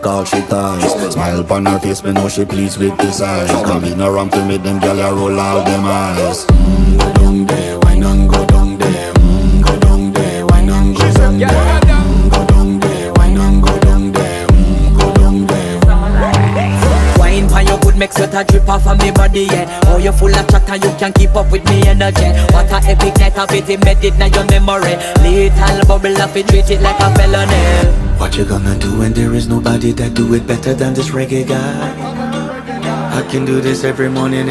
all she ties. Smile upon her face, me know she pleased with this eyes. Coming around to make them gyal a roll out them eyes. Go down there, why not go down there? Go down there, why not go down there? Go down there, why not go down there? Go down there. Wine for your good make sweat a drip off of me body, yeah. Oh, you full of chatter, you can keep up with me energy. What a epic night of it, embedded in your memory. Little bubble of it, treat it like a felony. What you gonna do when there is nobody that do it better than this reggae guy? I can do this every morning.